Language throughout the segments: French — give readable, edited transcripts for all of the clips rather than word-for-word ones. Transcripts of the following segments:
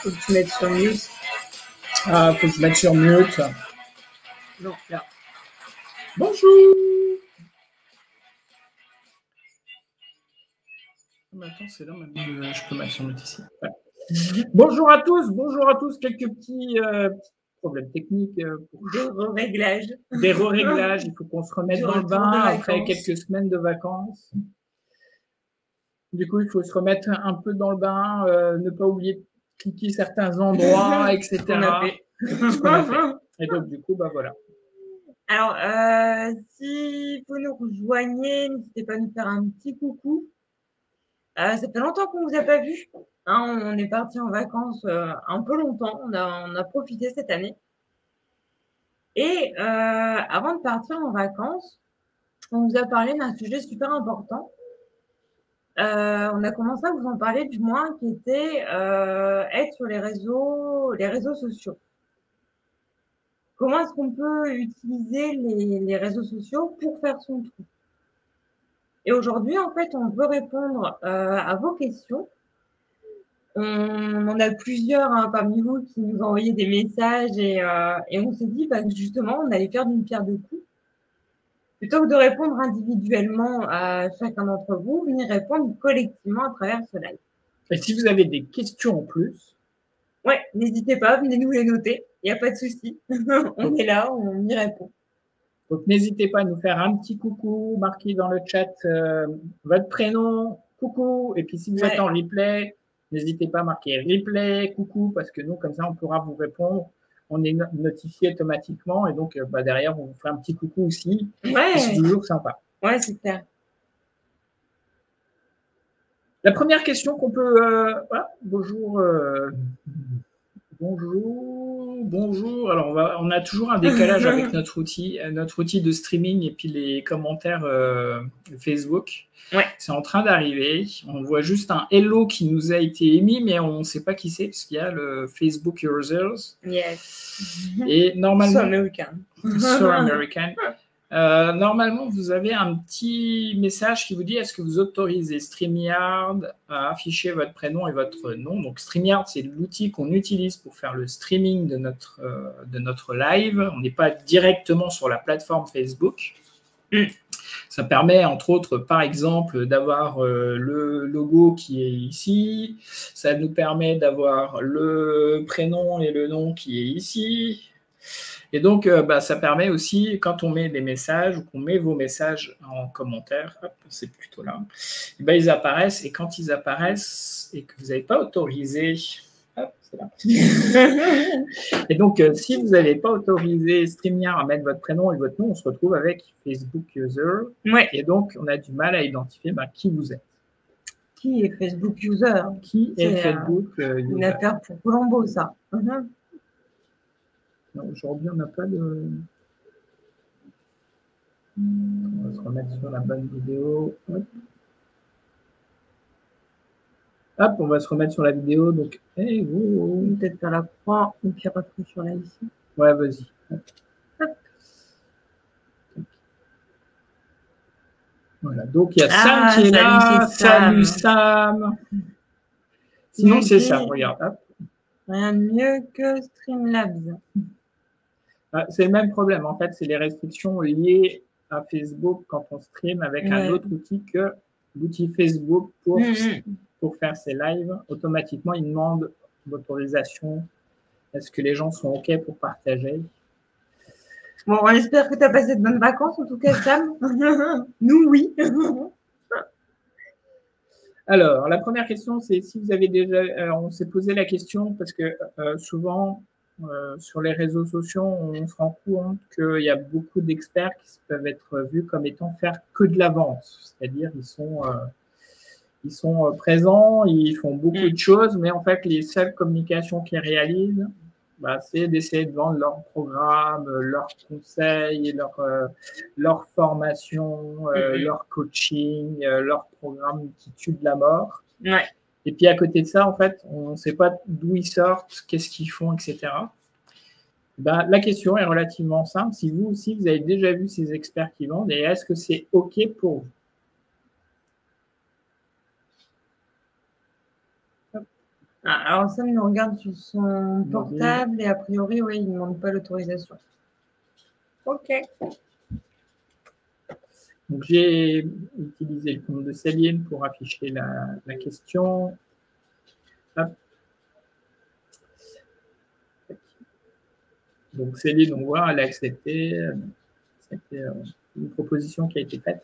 Faut que tu mettes sur mute. Ah, faut que je mette sur mute. Non, là. Bonjour. Mais attends, c'est là maintenant. Je peux mettre sur mute ici. Ouais. Bonjour à tous. Quelques petits problèmes techniques. Des réglages. Des réglages. Il faut qu'on se remette dans le bain après quelques semaines de vacances. Du coup, il faut se remettre un peu dans le bain, ne pas oublier de cliquer certains endroits, etc. Ce qu'on a fait. Ce qu'on a fait. Et donc, du coup, bah voilà. Alors, si vous nous rejoignez, n'hésitez pas à nous faire un petit coucou. Ça fait longtemps qu'on ne vous a pas vu. Hein, on est parti en vacances un peu longtemps. On a profité cette année. Et avant de partir en vacances, on vous a parlé d'un sujet super important. On a commencé à vous en parler, du moins, qui était être sur les réseaux sociaux. Comment est-ce qu'on peut utiliser les réseaux sociaux pour faire son trou? Et aujourd'hui, en fait, on veut répondre à vos questions. On en a plusieurs parmi vous qui nous ont envoyé des messages et on s'est dit que justement, on allait faire d'une pierre deux coups. Plutôt que de répondre individuellement à chacun d'entre vous, venir répondre collectivement à travers ce live. Et si vous avez des questions en plus, ouais, n'hésitez pas, venez nous les noter. Il n'y a pas de souci. On est là, on y répond. Donc, n'hésitez pas à nous faire un petit coucou, marquez dans le chat votre prénom, coucou. Et puis, si vous êtes en replay, n'hésitez pas à marquer replay, coucou, parce que nous, comme ça, on pourra vous répondre. On est notifié automatiquement. Et donc, derrière, on vous fait un petit coucou aussi. Ouais. C'est toujours sympa. Ouais, super. La première question qu'on peut... bonjour. Bonjour. Alors, on a toujours un décalage avec notre outil de streaming et puis les commentaires Facebook. Ouais. C'est en train d'arriver. On voit juste un hello qui nous a été émis, mais on ne sait pas qui c'est parce qu'il y a le Facebook users. Yes. Et normalement, So American. Normalement, vous avez un petit message qui vous dit est-ce que vous autorisez StreamYard à afficher votre prénom et votre nom. Donc, StreamYard, c'est l'outil qu'on utilise pour faire le streaming de notre live. On n'est pas directement sur la plateforme Facebook. Ça permet, entre autres, par exemple, d'avoir le logo qui est ici. Ça nous permet d'avoir le prénom et le nom qui est ici. Et donc, ça permet aussi, quand on met des messages ou qu'on met vos messages en commentaire, hop, c'est plutôt là, et ils apparaissent. Et quand ils apparaissent et que vous n'avez pas autorisé, hop, c'est là. Et donc, si vous n'avez pas autorisé StreamYard à mettre votre prénom et votre nom, on se retrouve avec Facebook User. Ouais. Et donc, on a du mal à identifier qui vous êtes. Qui est Facebook User? Qui est Facebook User? Une affaire pour Colombo, ça. Aujourd'hui, on n'a pas de... On va se remettre sur la bonne vidéo. Hop, on va se remettre sur la vidéo. Donc, peut-être faire la croix et puis rafraîchir sur là ici. Ouais, vas-y. Voilà, donc il y a Sam qui est là. Salut Sam. Sinon, c'est Sam, regarde. Hop. Rien de mieux que Streamlabs. C'est le même problème, en fait, c'est les restrictions liées à Facebook quand on stream avec un autre outil que l'outil Facebook pour faire ses lives. Automatiquement, il demande l'autorisation. Est-ce que les gens sont OK pour partager? Bon, on espère que tu as passé de bonnes vacances, en tout cas, Sam. Nous, oui. Alors, la première question, c'est si vous avez déjà... on s'est posé la question parce que souvent... sur les réseaux sociaux, on se rend compte qu'il y a beaucoup d'experts qui peuvent être vus comme étant faire que de la vente. C'est-à-dire, ils sont Ils sont présents, ils font beaucoup de choses, mais en fait, les seules communications qu'ils réalisent, c'est d'essayer de vendre leur programme, leurs conseils, leur formation, leur coaching, leur programme qui tue de la mort. Ouais. Et puis à côté de ça, en fait, on ne sait pas d'où ils sortent, qu'est-ce qu'ils font, etc. La question est relativement simple. Si vous aussi, vous avez déjà vu ces experts qui vendent, et est-ce que c'est OK pour vous? Alors Sam nous regarde sur son portable et a priori, oui, il ne demande pas l'autorisation. OK. Donc, j'ai utilisé le compte de Céline pour afficher la question. Hop. Donc, Céline, on voit, elle a accepté. C'était une proposition qui a été faite.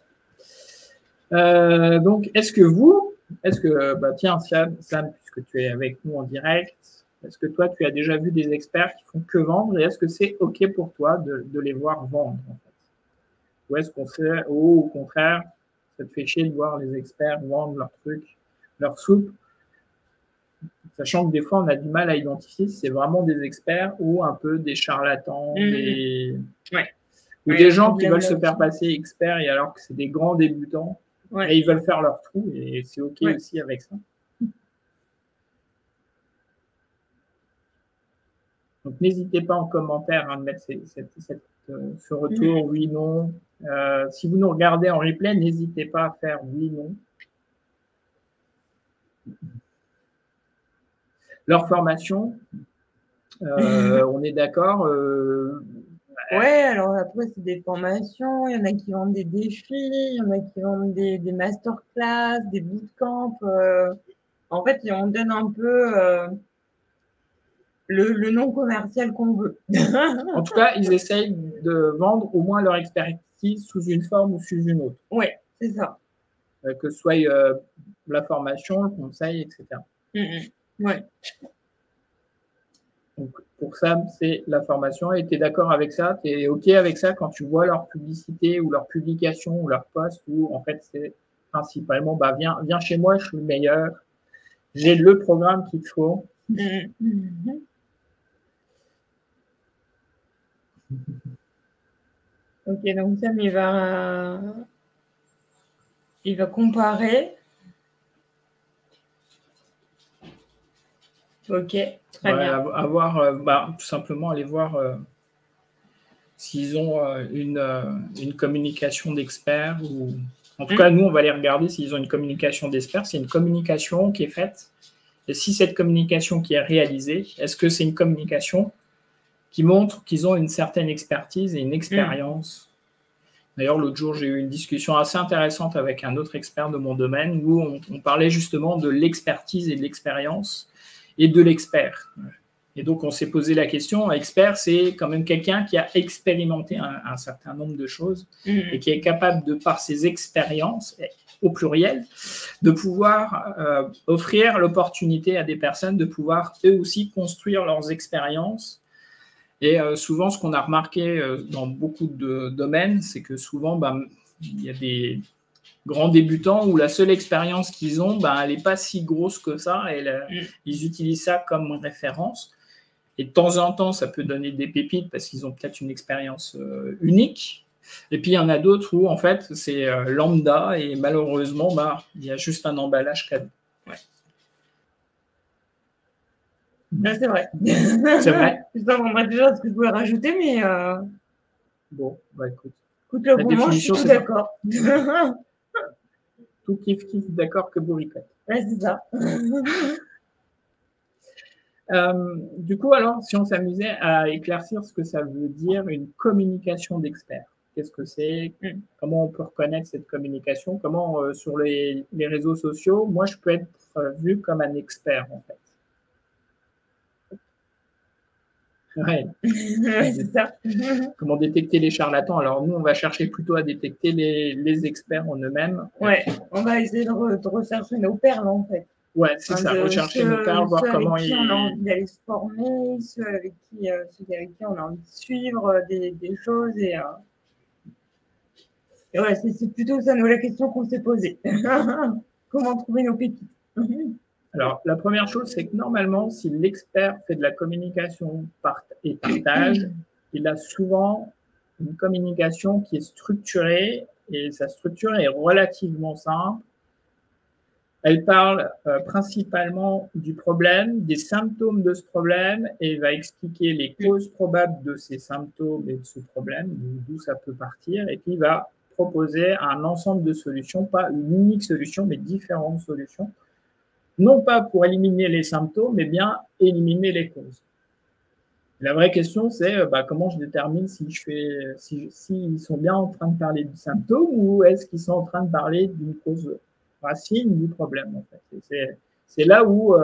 Donc, est-ce que, tiens, Sam, puisque tu es avec nous en direct, est-ce que toi, tu as déjà vu des experts qui font que vendre et est-ce que c'est OK pour toi de les voir vendre en fait? Ou est-ce qu'on fait, ou au contraire, ça te fait chier de voir les experts vendre leurs trucs, leurs soupes, sachant que des fois, on a du mal à identifier si c'est vraiment des experts ou un peu des charlatans, des gens qui veulent se faire passer experts et alors que c'est des grands débutants. Et ils veulent faire leur trou et c'est OK aussi avec ça. Donc, n'hésitez pas en commentaire à mettre ce retour, oui, non. Si vous nous regardez en replay, n'hésitez pas à faire oui, non. Leur formation, on est d'accord. Ouais, alors après, c'est des formations. Il y en a qui vendent des défis, il y en a qui vendent des masterclass, des bootcamps. En fait, on donne un peu le nom commercial qu'on veut. En tout cas, ils essayent de vendre au moins leur expertise sous une forme ou sous une autre. Oui, c'est ça. Que ce soit la formation, le conseil, etc. Ouais. Donc, pour ça, c'est la formation. Et tu es d'accord avec ça? Tu es OK avec ça quand tu vois leur publicité ou leur publication ou leur post où, en fait, c'est principalement, viens chez moi, je suis le meilleur. J'ai le programme qu'il te faut. OK, donc Sam, il va comparer. OK, très bien. Tout simplement aller voir s'ils ont une communication d'experts ou en tout cas, nous, on va les regarder s'ils ont une communication d'experts. C'est une communication qui est faite. Et si cette communication qui est réalisée, est-ce que c'est une communication qui montre qu'ils ont une certaine expertise et une expérience? D'ailleurs, l'autre jour, j'ai eu une discussion assez intéressante avec un autre expert de mon domaine où on parlait justement de l'expertise et de l'expérience et de l'expert. Et donc, on s'est posé la question, expert, c'est quand même quelqu'un qui a expérimenté un certain nombre de choses et qui est capable, de par ses expériences, au pluriel, de pouvoir offrir l'opportunité à des personnes de pouvoir eux aussi construire leurs expériences. Et souvent, ce qu'on a remarqué dans beaucoup de domaines, c'est que souvent, il y a des grands débutants où la seule expérience qu'ils ont, elle n'est pas si grosse que ça. Et ils utilisent ça comme référence. Et de temps en temps, ça peut donner des pépites parce qu'ils ont peut-être une expérience unique. Et puis, il y en a d'autres où, en fait, c'est lambda et malheureusement, il y a juste un emballage cadeau. C'est vrai. C'est vrai. Je ne sais pas déjà ce que je voulais rajouter, mais... Bon, écoute. Écoute, le moment, je suis tout d'accord. Tout kiff, d'accord que bourricot. Ouais, c'est ça. Du coup, alors, si on s'amusait à éclaircir ce que ça veut dire une communication d'expert, qu'est-ce que c'est? Comment on peut reconnaître cette communication? Comment, sur les réseaux sociaux, moi, je peux être vu comme un expert, en fait? Ouais. C'est ça. Comment détecter les charlatans? Alors, nous, on va chercher plutôt à détecter les experts en eux-mêmes. Ouais, on va essayer de rechercher nos perles, en fait. Ouais, c'est ça, rechercher nos perles, voir comment ils... on a envie d'aller se former, ceux avec qui on a envie de suivre des choses. Et ouais, c'est plutôt ça, nous, la question qu'on s'est posée. comment trouver nos pépites. Alors, la première chose, c'est que normalement, si l'expert fait de la communication et partage, il a souvent une communication qui est structurée et sa structure est relativement simple. Elle parle principalement du problème, des symptômes de ce problème et va expliquer les causes probables de ces symptômes et de ce problème, d'où ça peut partir, et puis va proposer un ensemble de solutions, pas une unique solution, mais différentes solutions, non pas pour éliminer les symptômes, mais bien éliminer les causes. La vraie question, c'est comment je détermine s'ils sont bien en train de parler du symptôme ou est-ce qu'ils sont en train de parler d'une cause racine du problème, en fait. C'est là où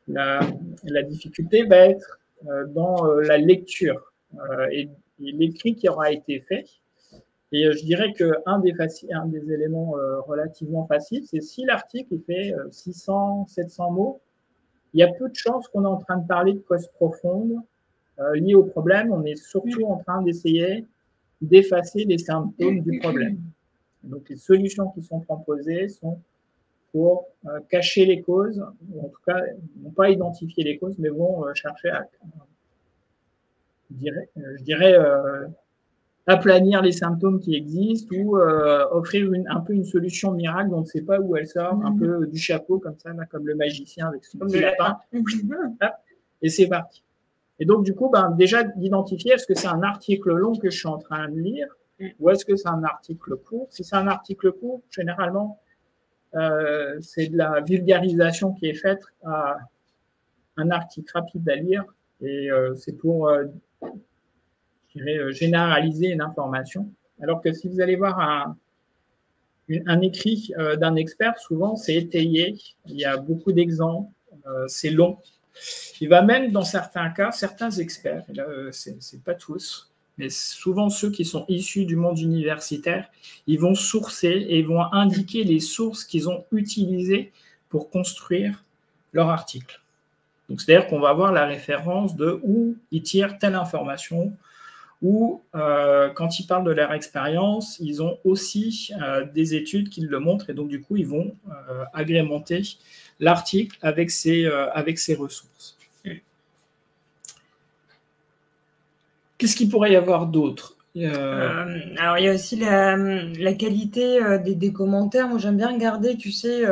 la difficulté va être dans la lecture et l'écrit qui aura été fait. Et je dirais qu'un des éléments relativement faciles, c'est si l'article fait 600, 700 mots, il y a peu de chances qu'on est en train de parler de causes profondes liées au problème. On est surtout en train d'essayer d'effacer les symptômes du problème. Donc, les solutions qui sont proposées sont pour cacher les causes, ou en tout cas, non pas identifier les causes, mais vont chercher à, je dirais aplanir les symptômes qui existent ou offrir un peu une solution miracle dont on ne sait pas où elle sort, un peu du chapeau comme ça, comme le magicien avec son petit lapin. Et c'est parti. Et donc, du coup, déjà d'identifier, est-ce que c'est un article long que je suis en train de lire ou est-ce que c'est un article court? Si c'est un article court, généralement, c'est de la vulgarisation qui est faite à un article rapide à lire et c'est pour généraliser une information. Alors que si vous allez voir un écrit d'un expert, souvent c'est étayé, il y a beaucoup d'exemples, c'est long. Il va même, dans certains cas, certains experts, et là c'est pas tous, mais souvent ceux qui sont issus du monde universitaire, ils vont sourcer et vont indiquer les sources qu'ils ont utilisées pour construire leur article. Donc c'est-à-dire qu'on va avoir la référence de où ils tirent telle information, ou quand ils parlent de leur expérience, ils ont aussi des études qui le montrent, et donc du coup, ils vont agrémenter l'article avec ces ressources. Qu'est-ce qu'il pourrait y avoir d'autre Alors, il y a aussi la qualité des commentaires. Moi, j'aime bien regarder, tu sais,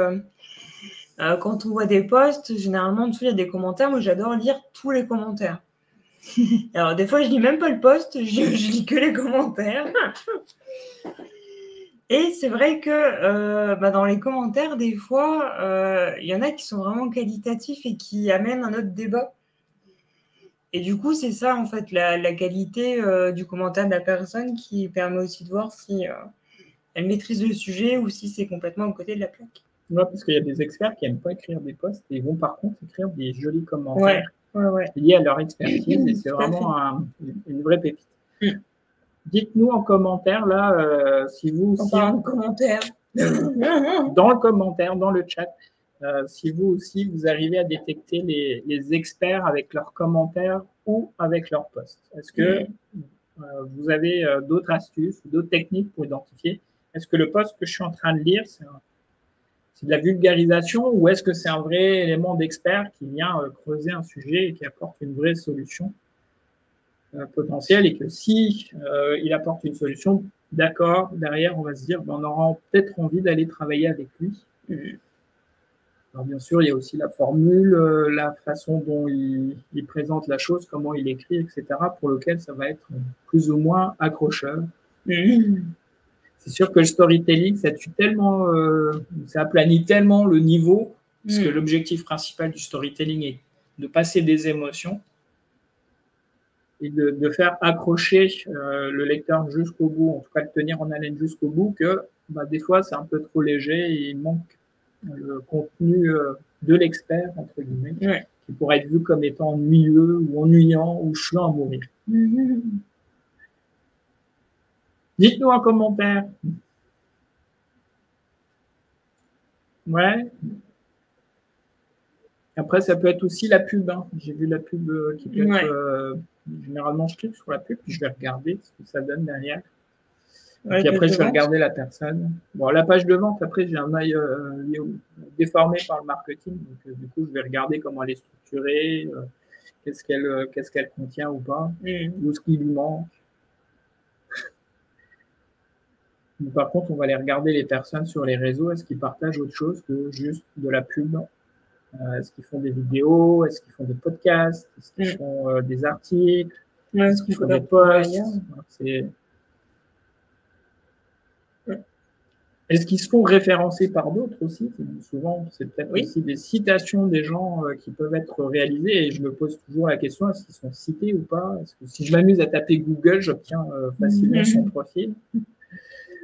quand on voit des posts, généralement, en dessous, il y a des commentaires. Moi, j'adore lire tous les commentaires. Alors, des fois, je lis même pas le post, je lis que les commentaires. Et c'est vrai que dans les commentaires, des fois, il y en a qui sont vraiment qualitatifs et qui amènent un autre débat. Et du coup, c'est ça, en fait, la qualité du commentaire de la personne qui permet aussi de voir si elle maîtrise le sujet ou si c'est complètement à côté de la plaque. Ouais, parce qu'il y a des experts qui n'aiment pas écrire des posts et vont par contre écrire des jolis commentaires liés à leur expertise et c'est vraiment une vraie pépite. Dites-nous en commentaire, là, si vous aussi... En commentaire. Dans le commentaire, dans le chat, si vous aussi, vous arrivez à détecter les experts avec leurs commentaires ou avec leurs posts. Est-ce que vous avez d'autres astuces, d'autres techniques pour identifier? Est-ce que le post que je suis en train de lire, c'est de la vulgarisation ou est-ce que c'est un vrai élément d'expert qui vient creuser un sujet et qui apporte une vraie solution potentielle et que si il apporte une solution, d'accord, derrière, on va se dire, on aura peut-être envie d'aller travailler avec lui. Alors, bien sûr, il y a aussi la formule, la façon dont il présente la chose, comment il écrit, etc., pour lequel ça va être plus ou moins accrocheur. C'est sûr que le storytelling, ça tue tellement, ça aplanit tellement le niveau, parce que l'objectif principal du storytelling est de passer des émotions et de faire accrocher le lecteur jusqu'au bout, en tout cas le tenir en haleine jusqu'au bout, que des fois c'est un peu trop léger et il manque le contenu de l'expert, entre guillemets, qui pourrait être vu comme étant ennuyeux ou ennuyant ou chiant à mourir. Dites-nous en commentaire. Ouais. Après, ça peut être aussi la pub. Hein. J'ai vu la pub qui peut être... généralement, je clique sur la pub, puis je vais regarder ce que ça donne derrière. Et puis après, je vais regarder la personne. Bon, la page de vente, après, j'ai un œil déformé par le marketing. Donc, du coup, je vais regarder comment elle est structurée, qu'est-ce qu'elle contient ou pas, ou ce qui lui manque. Mais par contre, on va aller regarder les personnes sur les réseaux. Est-ce qu'ils partagent autre chose que juste de la pub? Est-ce qu'ils font des vidéos? Est-ce qu'ils font des podcasts? Est-ce qu'ils font des articles? Est-ce qu'ils font des posts? Est-ce qu'ils se font référencer par d'autres aussi? Souvent, c'est peut-être aussi des citations des gens qui peuvent être réalisées. Et je me pose toujours la question, est-ce qu'ils sont cités ou pas? Est-ce que si je m'amuse à taper Google, j'obtiens facilement son profil?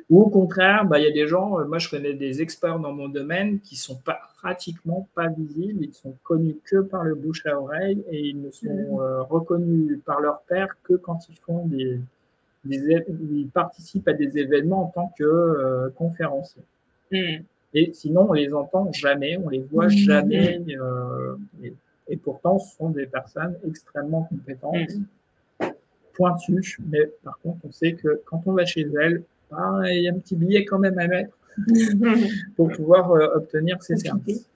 Ou au contraire, il y a des gens, moi je connais des experts dans mon domaine qui sont pratiquement pas visibles, ils sont connus que par le bouche à oreille et ils ne sont reconnus par leur pairs que quand ils font ils participent à des événements en tant que conférenciers. Et sinon, on les entend jamais, on les voit jamais, et pourtant, ce sont des personnes extrêmement compétentes, pointues, mais par contre, on sait que quand on va chez elles, il y a un petit billet quand même à mettre pour pouvoir obtenir ces services.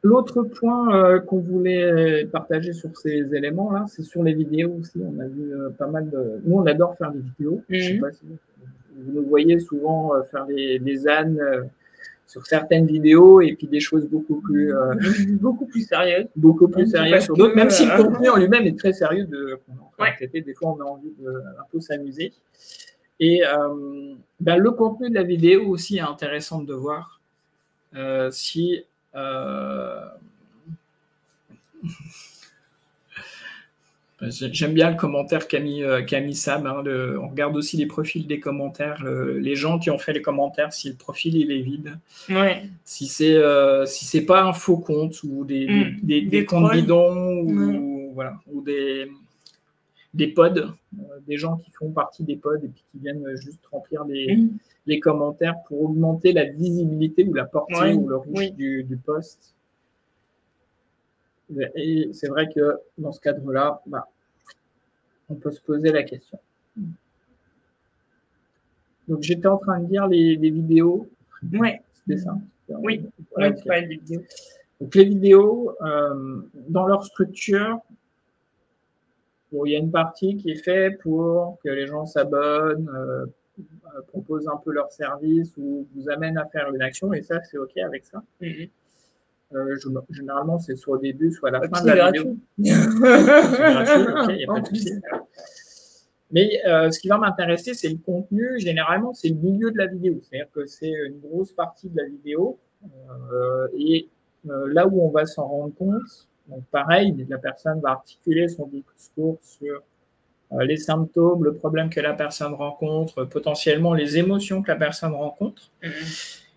L'autre point qu'on voulait partager sur ces éléments-là, c'est sur les vidéos aussi. On a vu pas mal de... Nous, on adore faire des vidéos. Je ne sais pas si vous nous voyez souvent faire des ânes sur certaines vidéos et puis des choses beaucoup plus sérieuses. Beaucoup plus sérieuses sur d'autres, même si le contenu en lui-même est très sérieux. Des fois, on a envie de un peu s'amuser. Et le contenu de la vidéo aussi est intéressant de voir. Si... J'aime bien le commentaire qu'a mis Sam. On regarde aussi les profils des commentaires, les gens qui ont fait les commentaires, si le profil il est vide. Si c'est pas un faux compte ou des comptes bidons ou des pods, des gens qui font partie des pods et puis qui viennent juste remplir les commentaires pour augmenter la visibilité ou la portée ou le reach du post. Et c'est vrai que dans ce cadre-là, on peut se poser la question. Donc, j'étais en train de dire les vidéos. C'était ça. Oui, tu parlais des vidéos. Donc, les vidéos, dans leur structure, il y a une partie qui est faite pour que les gens s'abonnent, proposent un peu leur service ou vous amènent à faire une action, et ça, c'est OK avec ça. Généralement, c'est soit au début, soit à la fin de la vidéo. C'est gratuit, OK, il n'y a pas de souci. Mais ce qui va m'intéresser, c'est le contenu. Généralement, c'est le milieu de la vidéo. C'est-à-dire que c'est une grosse partie de la vidéo. Et là où on va s'en rendre compte, donc pareil, la personne va articuler son discours sur les symptômes, le problème que la personne rencontre, potentiellement les émotions que la personne rencontre.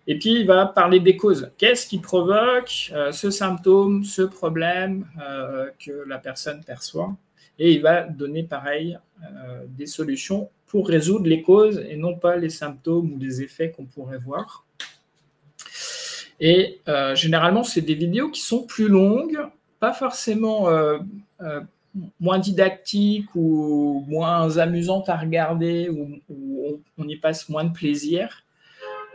Et puis, il va parler des causes. Qu'est-ce qui provoque ce symptôme, ce problème que la personne perçoit? Et il va donner, pareil, des solutions pour résoudre les causes et non pas les symptômes ou les effets qu'on pourrait voir. Et généralement, c'est des vidéos qui sont plus longues, pas forcément moins didactiques ou moins amusantes à regarder, ou on y passe moins de plaisir.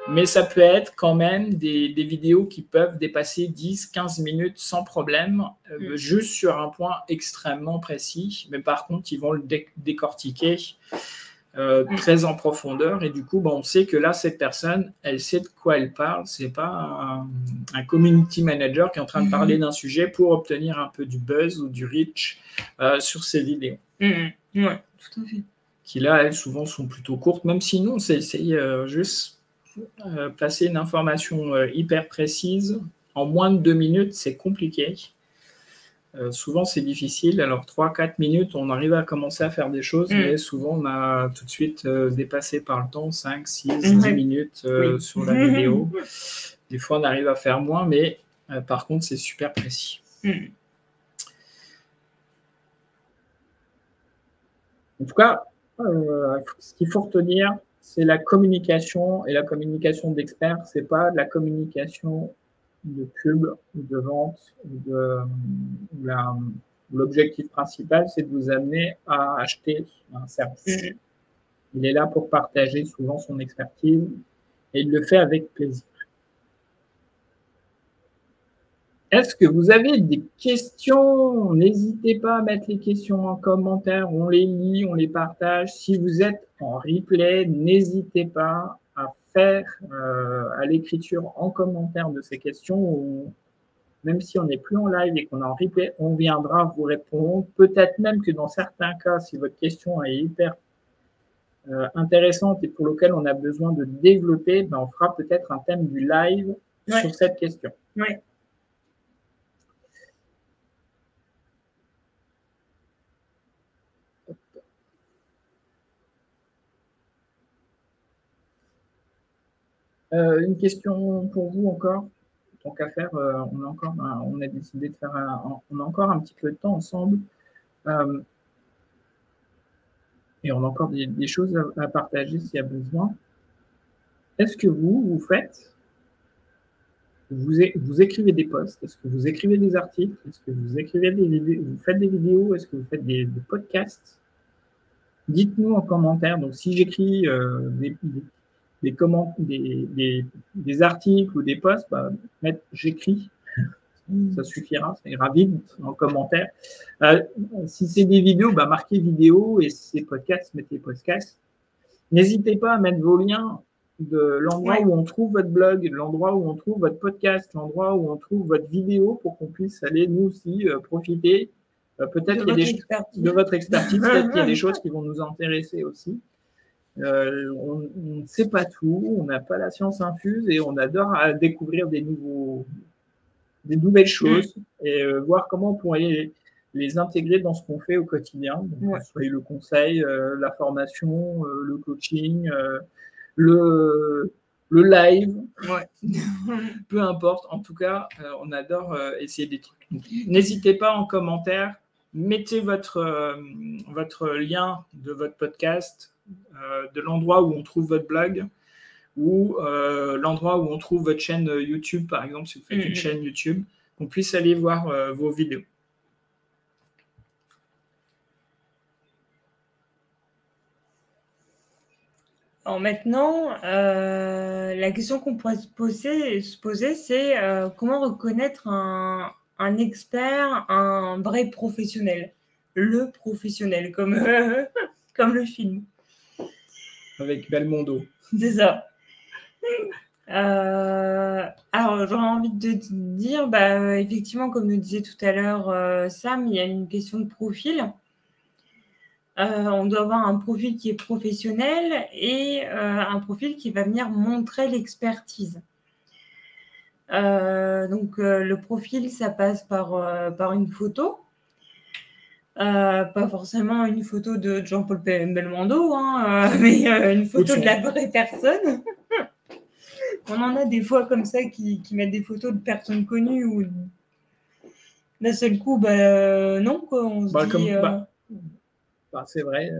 Mais ça peut être quand même des vidéos qui peuvent dépasser 10-15 minutes sans problème, juste sur un point extrêmement précis. Mais par contre, ils vont le décortiquer très en profondeur. Et du coup, on sait que là, cette personne, elle sait de quoi elle parle. Ce n'est pas un community manager qui est en train de parler d'un sujet pour obtenir un peu du buzz ou du reach sur ses vidéos. Oui, tout à fait. Qui là, elles, souvent, sont plutôt courtes, même si nous, on essaye juste... passer une information hyper précise en moins de 2 minutes, c'est compliqué. Souvent, c'est difficile. Alors, 3-4 minutes, on arrive à commencer à faire des choses, mais souvent, on a tout de suite dépassé par le temps, 5, 6, 10 minutes sur la vidéo. Des fois, on arrive à faire moins, mais par contre, c'est super précis. En tout cas, ce qu'il faut retenir, c'est la communication, et la communication d'experts, c'est pas de la communication de pub, ou de vente, ou L'objectif principal, c'est de vous amener à acheter un service. Il est là pour partager souvent son expertise et il le fait avec plaisir. Est-ce que vous avez des questions? N'hésitez pas à mettre les questions en commentaire, on les lit, on les partage. Si vous êtes en replay, n'hésitez pas à faire à l'écriture en commentaire de ces questions. Même si on n'est plus en live et qu'on est en replay, on viendra vous répondre. Peut-être même que dans certains cas, si votre question est hyper intéressante et pour laquelle on a besoin de développer, ben on fera peut-être un thème du live sur cette question. Ouais. Une question pour vous encore, tant qu'à faire, on a décidé de faire on a encore un petit peu de temps ensemble et on a encore des choses à partager s'il y a besoin. Est-ce que vous faites, vous écrivez des posts? Est-ce que vous écrivez des articles? Est-ce que vous écrivez des vidéos? Vous faites des vidéos? Est-ce que vous faites des podcasts? Dites-nous en commentaire. Donc, si j'écris des articles ou des posts, bah, j'écris. Ça suffira, ça ira vite en commentaire. Si c'est des vidéos, bah, marquez vidéo, et si c'est podcast, mettez podcast. N'hésitez pas à mettre vos liens de l'endroit où on trouve votre blog, de l'endroit où on trouve votre podcast, l'endroit où on trouve votre vidéo pour qu'on puisse aller nous aussi profiter peut-être de votre expertise. Peut-être qu'il y a des choses qui vont nous intéresser aussi. On ne sait pas tout, on n'a pas la science infuse et on adore découvrir des nouvelles choses et voir comment on pourrait les intégrer dans ce qu'on fait au quotidien. Donc, que ce soit le conseil, la formation, le coaching, le live, peu importe. En tout cas, on adore essayer des trucs. N'hésitez pas en commentaire, mettez votre lien de votre podcast, de l'endroit où on trouve votre blog, ou l'endroit où on trouve votre chaîne YouTube, par exemple, si vous faites une chaîne YouTube, qu'on puisse aller voir vos vidéos. Alors maintenant, la question qu'on pourrait se poser, c'est comment reconnaître un expert, un vrai professionnel, le professionnel, comme le film. Avec Belmondo. C'est ça. Alors, j'aurais envie de te dire, effectivement, comme nous disait tout à l'heure Sam, il y a une question de profil. On doit avoir un profil qui est professionnel et un profil qui va venir montrer l'expertise. Donc, le profil, ça passe par une photo. Pas forcément une photo de Jean-Paul Belmondo, mais une photo de la vraie personne. On en a des fois comme ça qui mettent des photos de personnes connues où d'un seul coup, non, quoi, on se dit... c'est vrai.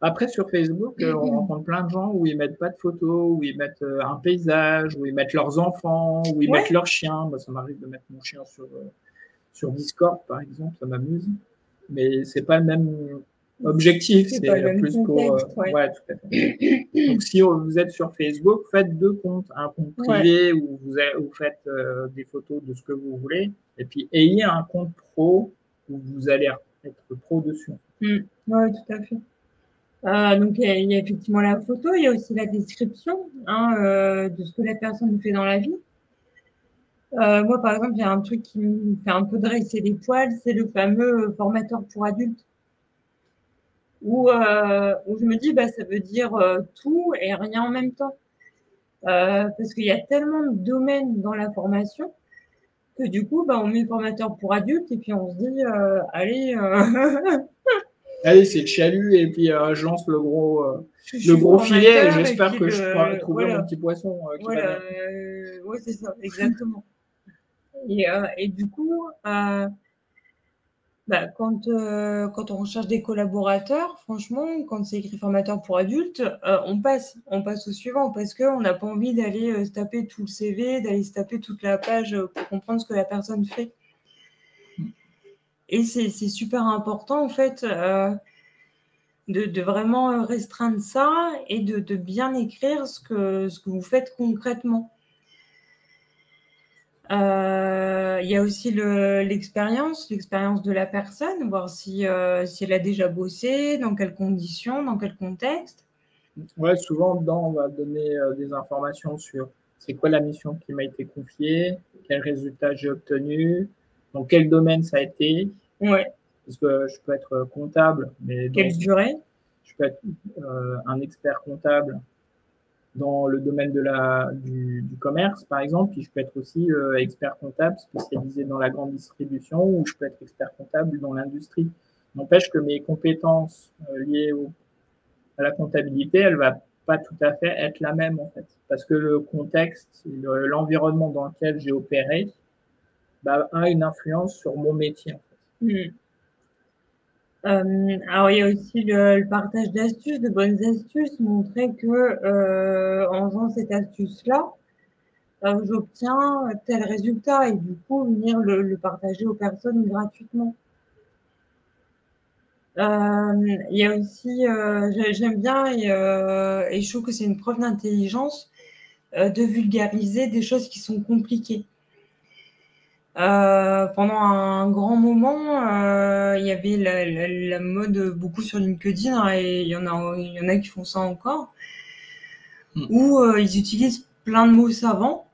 Après, sur Facebook, on rencontre plein de gens où ils mettent pas de photos, où ils mettent un paysage, où ils mettent leurs enfants, où ils mettent leurs chiens. Moi, ça m'arrive de mettre mon chien sur Discord, par exemple, ça m'amuse. Mais c'est pas le même objectif, c'est plus pour... tout à fait. Donc, si vous êtes sur Facebook, faites 2 comptes. Un compte privé où vous faites des photos de ce que vous voulez, et puis ayez un compte pro où vous allez être pro dessus. Oui, tout à fait. Donc, il y a effectivement la photo, il y a aussi la description de ce que la personne fait dans la vie. Moi, par exemple, il y a un truc qui me fait un peu dresser les poils, c'est le fameux formateur pour adultes. Où je me dis, ça veut dire tout et rien en même temps. Parce qu'il y a tellement de domaines dans la formation que du coup, on met formateur pour adultes et puis on se dit, allez... Allez, c'est le chalut et puis je lance le gros filet et j'espère que je pourrai trouver mon petit poisson. Oui, c'est ça, exactement. Et du coup, quand on recherche des collaborateurs, franchement, quand c'est écrit formateur pour adultes, on passe au suivant parce qu'on n'a pas envie d'aller se taper tout le CV, d'aller se taper toute la page pour comprendre ce que la personne fait. Et c'est super important, en fait, de vraiment restreindre ça et de bien écrire ce que vous faites concrètement. Il y a aussi l'expérience de la personne, voir si elle a déjà bossé, dans quelles conditions, dans quel contexte. Ouais, souvent, dedans, on va donner des informations sur c'est quoi la mission qui m'a été confiée, quels résultats j'ai obtenus, dans quel domaine ça a été. Ouais. Parce que je peux être comptable, mais Quelle durée? je peux être un expert comptable dans le domaine du commerce, par exemple, puis je peux être aussi expert comptable spécialisé dans la grande distribution, ou je peux être expert comptable dans l'industrie. N'empêche que mes compétences liées à la comptabilité, elle va pas tout à fait être la même, en fait, parce que le contexte, l'environnement dans lequel j'ai opéré, bah, a une influence sur mon métier, en fait. Alors il y a aussi le partage d'astuces, de bonnes astuces, montrer que en faisant cette astuce-là, j'obtiens tel résultat et du coup venir le partager aux personnes gratuitement. Il y a aussi, j'aime bien et je trouve que c'est une preuve d'intelligence, de vulgariser des choses qui sont compliquées. Pendant un grand moment, il y avait la mode beaucoup sur LinkedIn, hein, et il y en a qui font ça encore, où ils utilisent plein de mots savants.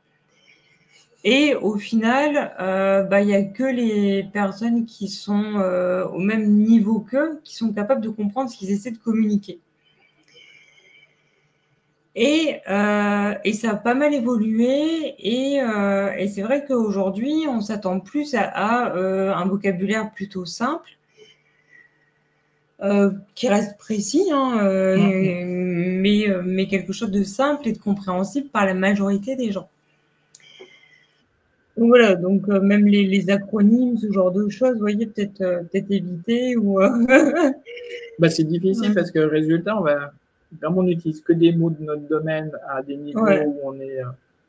Et au final, il y a que les personnes qui sont au même niveau qu'eux qui sont capables de comprendre ce qu'ils essaient de communiquer. Et ça a pas mal évolué et c'est vrai qu'aujourd'hui, on s'attend plus à un vocabulaire plutôt simple, qui reste précis, hein, mais quelque chose de simple et de compréhensible par la majorité des gens. Donc voilà, donc même les acronymes, ce genre de choses, vous voyez, peut-être éviter ou Bah, c'est difficile parce que le résultat, on n'utilise que des mots de notre domaine à des niveaux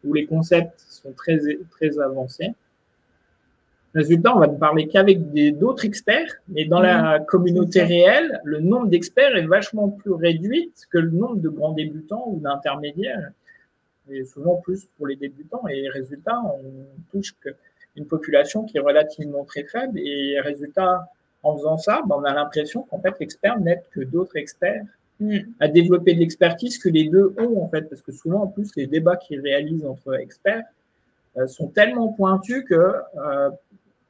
où les concepts sont très, très avancés. Résultat, on va ne parler qu'avec d'autres experts, mais dans la communauté réelle, le nombre d'experts est vachement plus réduit que le nombre de grands débutants ou d'intermédiaires, et souvent plus pour les débutants. Et résultat, on touche une population qui est relativement très faible. Et résultat, en faisant ça, on a l'impression qu'en fait, l'expert n'aide que d'autres experts à développer de l'expertise que les deux ont, en fait, parce que souvent, en plus, les débats qu'ils réalisent entre experts sont tellement pointus que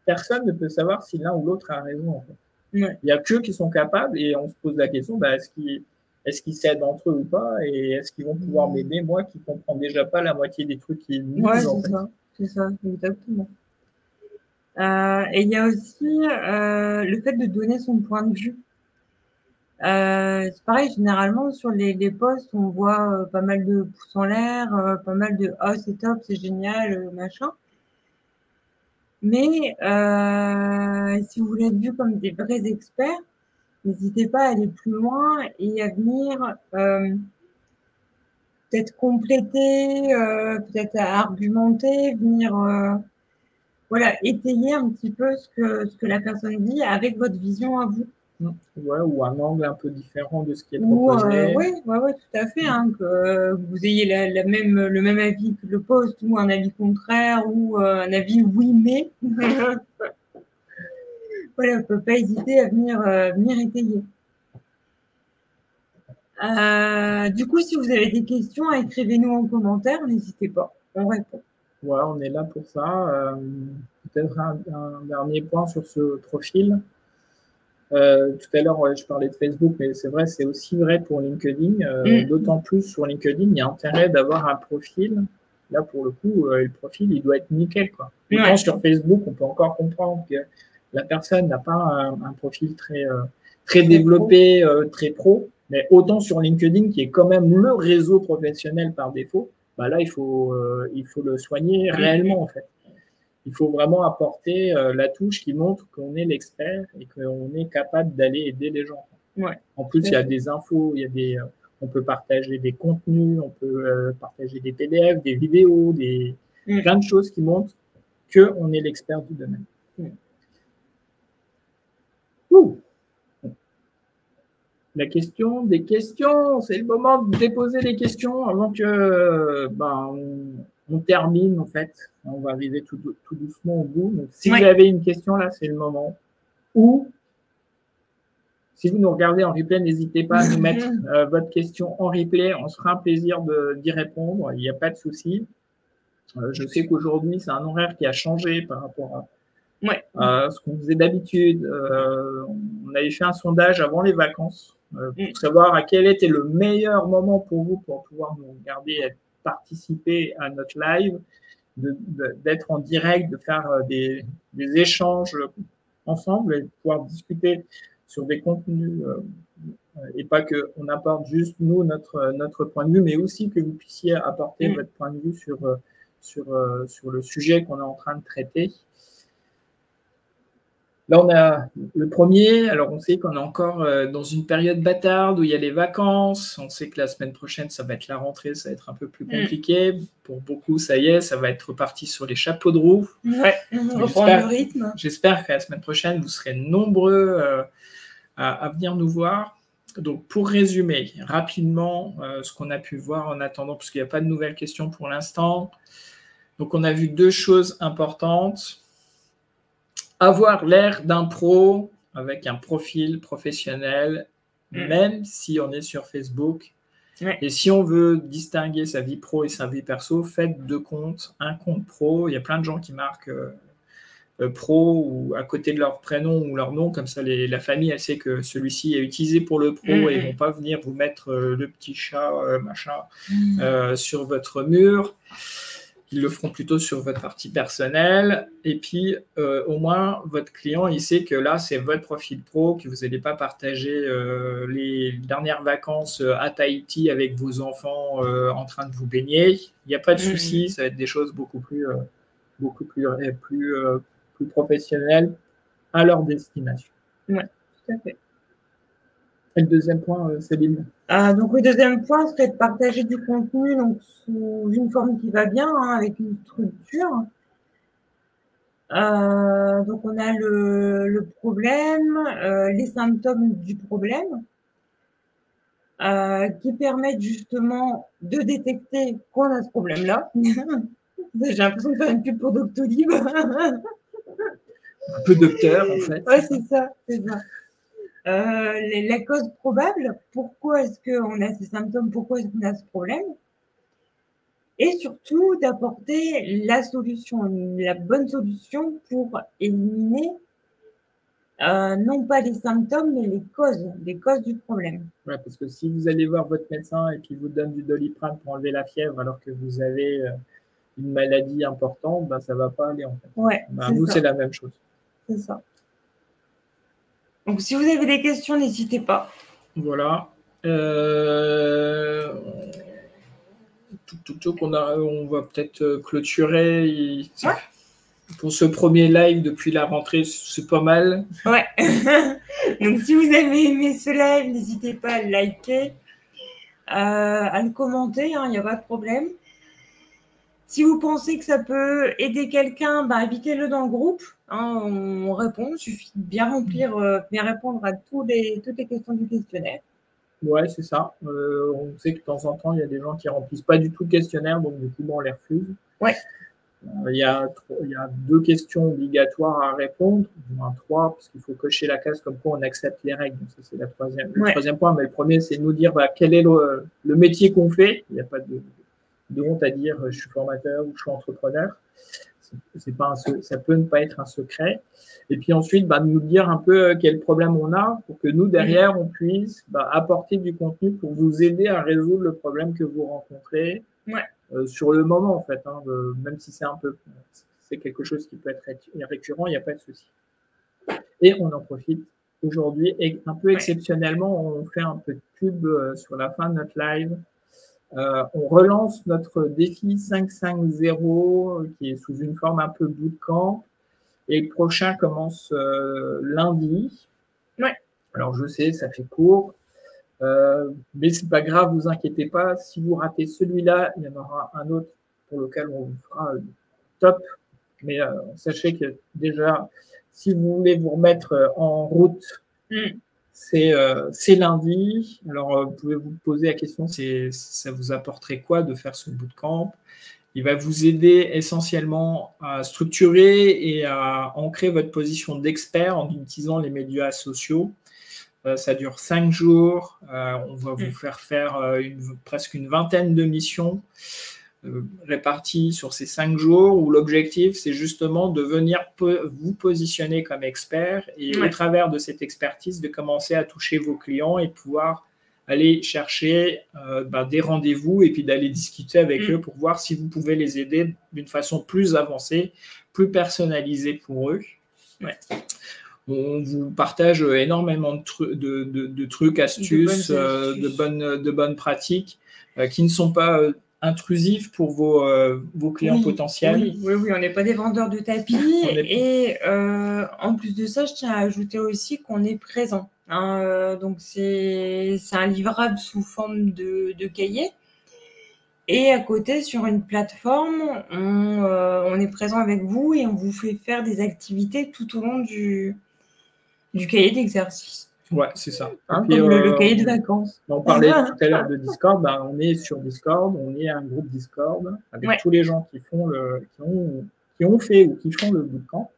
personne ne peut savoir si l'un ou l'autre a raison, en fait. Il n'y a qu'eux qui sont capables et on se pose la question, est-ce qu'ils s'aident entre eux ou pas, et est-ce qu'ils vont pouvoir m'aider, moi qui ne comprends déjà pas la moitié des trucs qu'ils disent. Ouais, c'est ça, exactement. Et il y a aussi le fait de donner son point de vue. C'est pareil, généralement sur les posts, on voit pas mal de pouces en l'air, pas mal de oh c'est top, c'est génial, machin. Mais si vous voulez être vus comme des vrais experts, n'hésitez pas à aller plus loin et à venir peut-être compléter, peut-être à argumenter, venir voilà, étayer un petit peu ce que la personne dit avec votre vision à vous. Ouais, ou un angle un peu différent de ce qui est proposé. Oui, tout à fait, hein, que vous ayez le même avis que le post ou un avis contraire ou un avis oui mais. Voilà, on ne peut pas hésiter à venir étayer. Du coup, si vous avez des questions, écrivez-nous en commentaire, n'hésitez pas, on répond. Ouais, on est là pour ça. Peut-être un dernier point sur ce profil. Tout à l'heure, je parlais de Facebook, mais c'est vrai, c'est aussi vrai pour LinkedIn. D'autant plus sur LinkedIn, il y a intérêt d'avoir un profil. Là, pour le coup, le profil, il doit être nickel, quoi. Autant sur Facebook, on peut encore comprendre que la personne n'a pas un profil très développé, très pro, mais autant sur LinkedIn, qui est quand même le réseau professionnel par défaut, bah là, il faut le soigner réellement, en fait. Il faut vraiment apporter la touche qui montre qu'on est l'expert et qu'on est capable d'aller aider les gens. Ouais. En plus, il y a des infos, on peut partager des contenus, on peut partager des PDF, des vidéos, plein de choses qui montrent qu'on est l'expert du domaine. Ouh. La question des questions, c'est le moment de déposer les questions avant que on termine en fait. On va arriver tout doucement au bout. Donc, si vous avez une question là, c'est le moment. Ou si vous nous regardez en replay, n'hésitez pas à nous mettre votre question en replay. On se fera un plaisir d'y répondre. Il n'y a pas de souci. Je sais qu'aujourd'hui, c'est un horaire qui a changé par rapport à ce qu'on faisait d'habitude. On avait fait un sondage avant les vacances pour savoir à quel était le meilleur moment pour vous pour pouvoir nous regarder et participer à notre live, d'être en direct, de faire des échanges ensemble et de pouvoir discuter sur des contenus et pas qu'on apporte juste, nous, notre point de vue, mais aussi que vous puissiez apporter votre point de vue sur le sujet qu'on est en train de traiter. Là, on a le premier. Alors, on sait qu'on est encore dans une période bâtarde où il y a les vacances. On sait que la semaine prochaine, ça va être la rentrée, ça va être un peu plus compliqué. Pour beaucoup, ça y est, ça va être reparti sur les chapeaux de roue. Ouais, on reprend le rythme. J'espère que la semaine prochaine, vous serez nombreux à venir nous voir. Donc, pour résumer rapidement ce qu'on a pu voir en attendant, parce qu'il n'y a pas de nouvelles questions pour l'instant. Donc, on a vu 2 choses importantes. Avoir l'air d'un pro avec un profil professionnel, même si on est sur Facebook. Et si on veut distinguer sa vie pro et sa vie perso, faites 2 comptes. Un compte pro, il y a plein de gens qui marquent pro ou à côté de leur prénom ou leur nom, comme ça la famille, elle sait que celui-ci est utilisé pour le pro et ils ne vont pas venir vous mettre le petit chat sur votre mur. Ils le feront plutôt sur votre partie personnelle. Et puis, au moins, votre client, il sait que là, c'est votre profil pro, que vous n'allez pas partager les dernières vacances à Tahiti avec vos enfants en train de vous baigner. Il n'y a pas de souci, ça va être des choses beaucoup plus professionnelles à leur destination. Oui, tout à fait. Et le deuxième point, Céline. Donc, le deuxième point serait de partager du contenu donc, sous une forme qui va bien, avec une structure. Donc, on a le problème, les symptômes du problème, qui permettent justement de détecter qu'on a ce problème-là. J'ai l'impression de faire une pub pour Doctolib. Un peu docteur, en fait. Oui, c'est ça. La cause probable, pourquoi est-ce qu'on a ces symptômes, pourquoi est-ce qu'on a ce problème, et surtout d'apporter la solution, la bonne solution pour éliminer non pas les symptômes, mais les causes du problème. Ouais, parce que si vous allez voir votre médecin et qu'il vous donne du Doliprane pour enlever la fièvre alors que vous avez une maladie importante, ça ne va pas aller en fait. Ouais, nous, c'est la même chose. C'est ça. Donc, si vous avez des questions, n'hésitez pas. Voilà. On va peut-être clôturer. Pour ce premier live depuis la rentrée, c'est pas mal. Ouais. Donc, si vous avez aimé ce live, n'hésitez pas à le liker, à le commenter, il n'y a pas de problème. Si vous pensez que ça peut aider quelqu'un, invitez-le dans le groupe. On répond, il suffit de bien répondre à toutes les questions du questionnaire. Ouais, c'est ça. On sait que de temps en temps, il y a des gens qui remplissent pas du tout le questionnaire, donc du coup, on les refuse. Ouais. Il y a 2 questions obligatoires à répondre, du moins 3, parce qu'il faut cocher la case comme quoi on accepte les règles. Donc ça, c'est le troisième point. Mais le premier, c'est de nous dire quel est le métier qu'on fait. Il n'y a pas de honte à dire je suis formateur ou je suis entrepreneur. Ça peut ne pas être un secret. Et puis ensuite, nous dire un peu quel problème on a pour que nous, derrière, on puisse apporter du contenu pour vous aider à résoudre le problème que vous rencontrez sur le moment, en fait. Même si c'est quelque chose qui peut être récurrent, il n'y a pas de souci. Et on en profite aujourd'hui. Et un peu exceptionnellement, on fait un peu de pub sur la fin de notre live. On relance notre défi 550 qui est sous une forme un peu bootcamp et le prochain commence lundi. Ouais. Alors je sais, ça fait court, mais c'est pas grave, vous inquiétez pas. Si vous ratez celui-là, il y en aura un autre pour lequel on vous fera top. Mais sachez que déjà, si vous voulez vous remettre en route C'est lundi. Alors, vous pouvez vous poser la question, ça vous apporterait quoi de faire ce bootcamp? Il va vous aider essentiellement à structurer et à ancrer votre position d'expert en utilisant les médias sociaux. Ça dure 5 jours. On va vous faire presque une vingtaine de missions réparties sur ces 5 jours où l'objectif, c'est justement de venir vous positionner comme expert et au travers de cette expertise, de commencer à toucher vos clients et de pouvoir aller chercher des rendez-vous et puis d'aller discuter avec eux pour voir si vous pouvez les aider d'une façon plus avancée, plus personnalisée pour eux. On vous partage énormément de trucs, astuces, de bonnes pratiques qui ne sont pas intrusifs pour vos clients potentiels. Oui, on n'est pas des vendeurs de tapis. Et en plus de ça, je tiens à ajouter aussi qu'on est présent. Donc, c'est un livrable sous forme de cahier. Et à côté, sur une plateforme, on est présent avec vous et on vous fait faire des activités tout au long du cahier d'exercice. Ouais, c'est ça. Comme le cahier de vacances. On parlait tout à l'heure de Discord. On est sur Discord, on est un groupe Discord avec tous les gens qui ont fait ou qui font le bootcamp.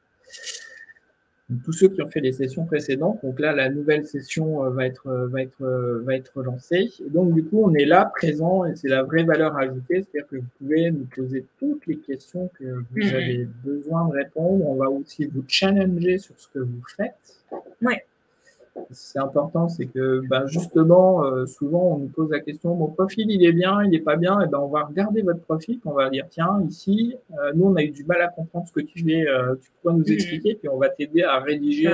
Tous ceux qui ont fait les sessions précédentes. Donc là, la nouvelle session va être lancée. Et donc, du coup, on est là, présent, et c'est la vraie valeur ajoutée. C'est-à-dire que vous pouvez nous poser toutes les questions que vous avez besoin de répondre. On va aussi vous challenger sur ce que vous faites. C'est important, c'est que justement, souvent, on nous pose la question, mon profil, il est bien, il n'est pas bien. Et on va regarder votre profil, on va dire, tiens, ici, nous, on a eu du mal à comprendre ce que tu fais, tu pourras nous expliquer, puis on va t'aider à rédiger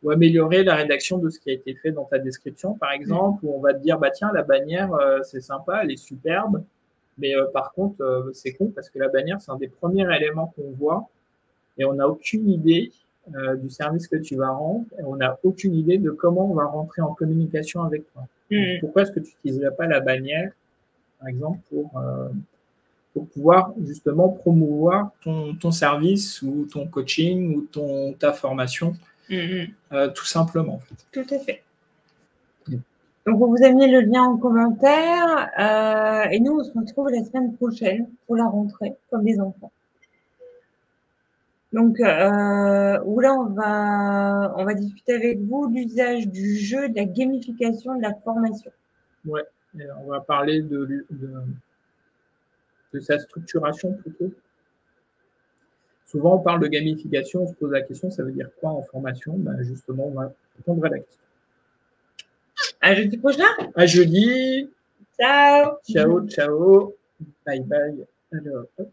ou améliorer la rédaction de ce qui a été fait dans ta description, par exemple, où on va te dire, tiens, la bannière, c'est sympa, elle est superbe, mais par contre, c'est con parce que la bannière, c'est un des premiers éléments qu'on voit et on n'a aucune idée du service que tu vas rendre, et on n'a aucune idée de comment on va rentrer en communication avec toi. Donc, pourquoi est-ce que tu n'utiliserais pas la bannière, par exemple, pour pouvoir justement promouvoir ton service ou ton coaching ou ta formation, tout simplement. En fait. Tout à fait. Donc, on vous a mis le lien en commentaire et nous, on se retrouve la semaine prochaine pour la rentrée, comme les enfants. Donc, où là, on va discuter avec vous l'usage du jeu, de la gamification, de la formation. Ouais, et on va parler de sa structuration plutôt. Souvent, on parle de gamification, on se pose la question, ça veut dire quoi en formation? Justement, on va répondre à la question. À jeudi prochain? À jeudi. Ciao. Ciao, ciao. Bye bye. Alors, hop.